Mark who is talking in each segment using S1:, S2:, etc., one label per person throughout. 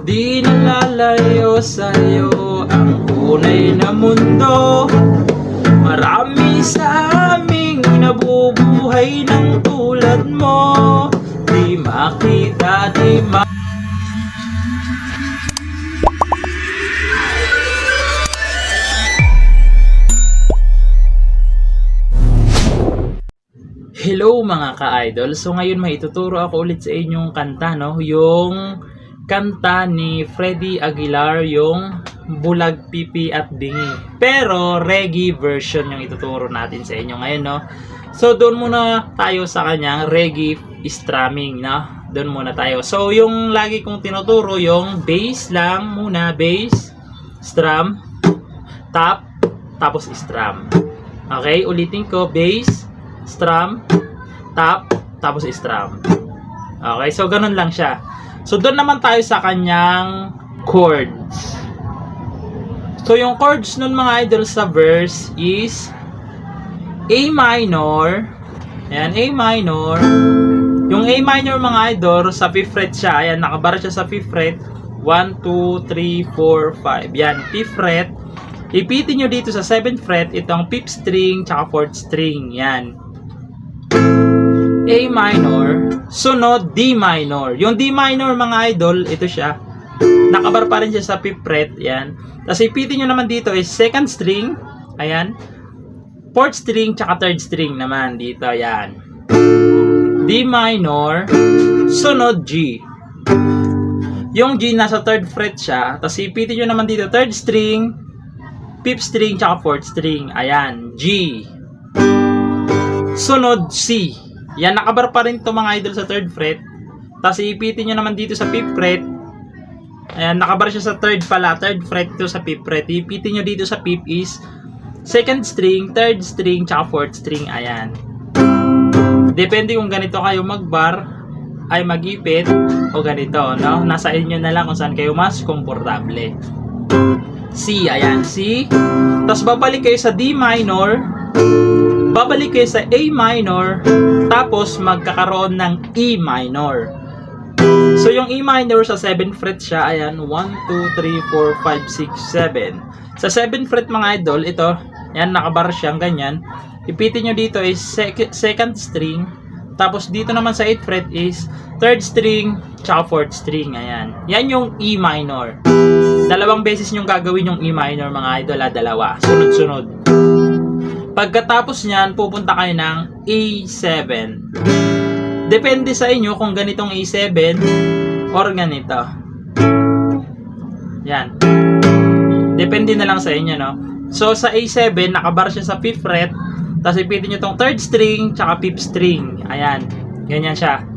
S1: Di nalalayo sa'yo ang tunay na mundo. Marami sa aming nabubuhay ng tulad mo. Di makita, di Hello mga ka-idol. So ngayon may ituturo ako ulit sa inyong kanta, no? Yung kanta ni Freddy Aguilar, yung Bulag Pipi at Bingi. Pero reggae version yung ituturo natin sa inyo ngayon, no? So doon muna tayo sa kanyang reggae strumming, no? Doon muna tayo. So yung lagi kong tinuturo yung bass lang muna, bass, strum, tap, tapos strum. Okay, ulitin ko, bass, strum, tap, tapos strum. Okay, so ganun lang siya. So doon naman tayo sa kanyang chords. So yung chords nun mga idol sa verse is A minor. Ayan, A minor. Yung A minor mga idol sa 5th fret siya. Ayan, nakabara siya sa 5th fret. 1, 2, 3, 4, 5. Yan, 5th fret. Ipitin nyo dito sa 7th fret itong 5th string tsaka 4th string. Yan. A minor, sunod D minor. Yung D minor mga idol, ito siya. Nakabar pa rin siya sa 5th fret, yan. Tapos ipitin nyo naman dito is 2nd string, ayan. 4th string, tsaka 3rd string naman dito, yan. D minor, sunod G. Yung G nasa 3rd fret siya, tapos ipitin nyo naman dito 3rd string, 5th string, tsaka 4th string, ayan. G. Sunod C. Yan, nakabar pa rin ito mga idol sa 3rd fret. Tapos iipitin nyo naman dito sa 5th fret. Ayan, nakabar siya sa 3rd pala. 3rd fret ito sa 5th fret. Iipitin nyo dito sa 5th is 2nd string, 3rd string, tsaka 4th string. Ayan. Depende kung ganito kayo magbar, ay magipit, o ganito, no? Nasa inyo na lang kung saan kayo mas komportable. C, ayan, C. Tapos babalik kayo sa D minor. Babalik kayo sa A minor, tapos magkakaroon ng E minor. So yung E minor sa 7th fret siya, ayan, 1, 2, 3, 4, 5, 6, 7. Sa 7th fret mga idol, ito, yan, nakabar siyang ganyan. Ipitin nyo dito is 2nd string, tapos dito naman sa 8th fret is 3rd string, tsaka 4th string, ayan. Yan yung E minor. Dalawang beses nyo gagawin yung E minor mga idol, dalawa, sunod-sunod. Pagkatapos niyan, pupunta kayo ng A7. Depende sa inyo kung ganitong A7 or ganito. Yan. Depende na lang sa inyo, no? So, sa A7, nakabar siya sa 5th fret. Tapos, ipitin nyo tong 3rd string, tsaka 5th string. Ayan. Ganyan siya.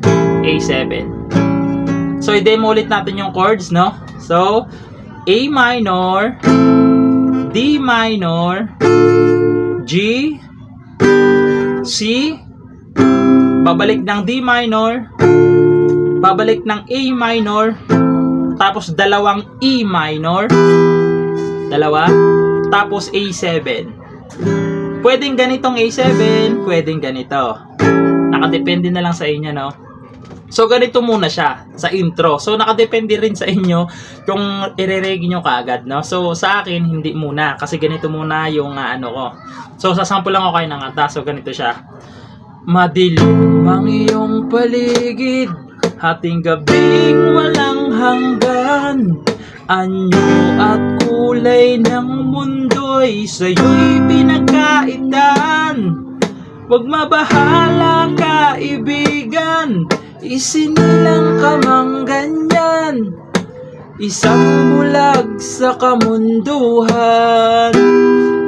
S1: A7. So, i-demo ulit natin yung chords, no? So, A minor, D minor, G, C, babalik ng D minor, babalik ng A minor, tapos dalawang E minor, dalawa, tapos A7. Pwedeng ganitong A7, pwedeng ganito. Nakadepende na lang sa inyo, no? So, ganito muna siya sa intro. So, nakadepende rin sa inyo kung i-reggae nyo kaagad, no? So, sa akin, hindi muna. Kasi ganito muna yung ano ko. So, sasample lang ako kayo ng kanta. So, ganito siya. Madilim ang iyong paligid, hating gabing walang hanggan. Anyo at kulay ng mundo'y sa'yo'y pinagkaitan. Huwag mabahala kaibigan, isinilang ka mang ganyan. Isang bulag sa kamunduhan,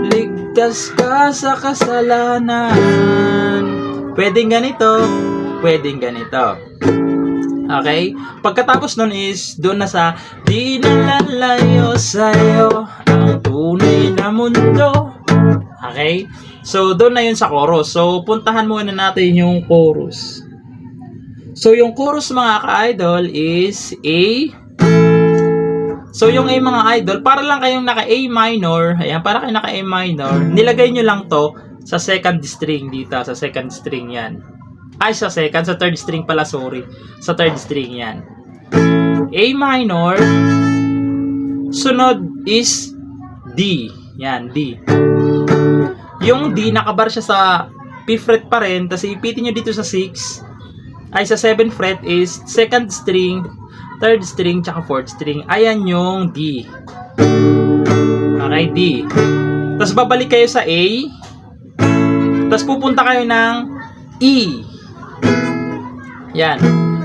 S1: ligtas ka sa kasalanan. Pwedeng ganito, pwedeng ganito. Okay? Pagkatapos nun is, doon na sa di nalalayo sa'yo ang tunay na mundo. Okay? So, doon na yun sa chorus. So, puntahan muna natin yung chorus. So, yung chorus mga ka-idol is A. So, yung A mga idol, para lang kayong naka-A minor, ayan, para kayong naka-A minor, nilagay nyo lang to sa 2nd string dito, sa 2nd string yan. Ay, sa 3rd string pala, sorry. Sa 3rd string yan. A minor, sunod is D. Yan, D. Yung D, nakabar siya sa 5th fret pa rin, tapos ipitin nyo dito sa 6, ay sa 7th fret is 2nd string, 3rd string, tsaka 4th string. Ayan yung D. Okay, D. Tapos babalik kayo sa A, tapos pupunta kayo ng E. Yan.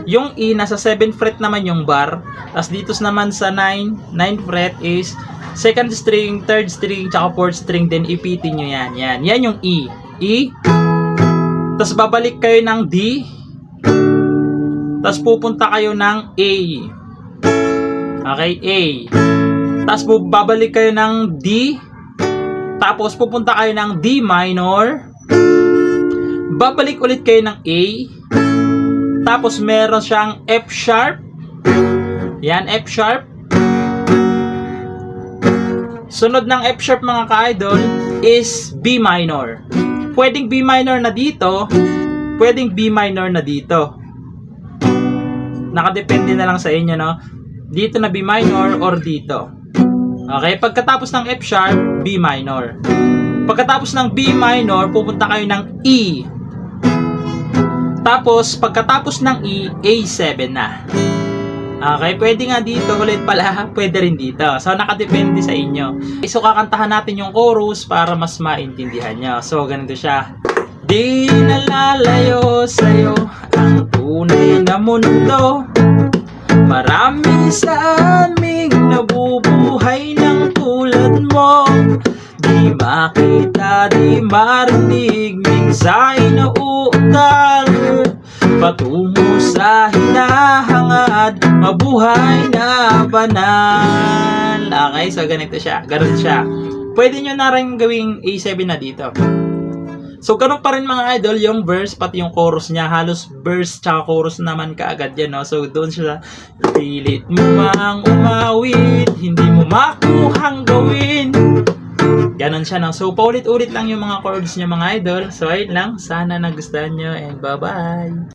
S1: Yung E, nasa 7th fret naman yung bar. Tapos dito naman sa 9th fret is 2nd string, 3rd string, tsaka 4th string. Then ipitin nyo yan. Yan yung E. E. Tapos babalik kayo ng D. Tapos pupunta kayo ng A. Okay, A. Tapos babalik kayo ng D. Tapos pupunta kayo ng D minor. Babalik ulit kayo ng A. Tapos meron siyang F sharp. Yan, F sharp. Sunod ng F sharp mga ka-idol is B minor. Pwedeng B minor na dito, pwedeng B minor na dito. Nakadepende na lang sa inyo, no? Dito na B minor or dito. Okay, pagkatapos ng F sharp, B minor. Pagkatapos ng B minor, pupunta kayo ng E. Tapos, pagkatapos ng E, A7 na. Okay, pwede nga dito ulit pala, pwede rin dito. So, nakadepende sa inyo. So, kakantahan natin yung chorus para mas maintindihan nyo. So, ganito siya. Di nalalayo sa'yo ang tunay na mundo. Marami sa aming nabubuhay ng tulad mo. Di makita, di marinig, minsa'y nauutal. Patungo sa hinahangad, mabuhay na banal. Okay, so ganito siya. Ganun siya. Pwede nyo na rin gawing A7 na dito. So, ganun pa rin mga idol, yung verse, pati yung chorus niya. Halos verse tsaka chorus naman kaagad yan, no? So, doon siya. Pilit mo mang umawit, hindi mo makuhang gawin. Ganon siya, no? So, paulit-ulit lang yung mga chords niya mga idol. So, ayun lang. Sana nagustuhan nyo and bye-bye.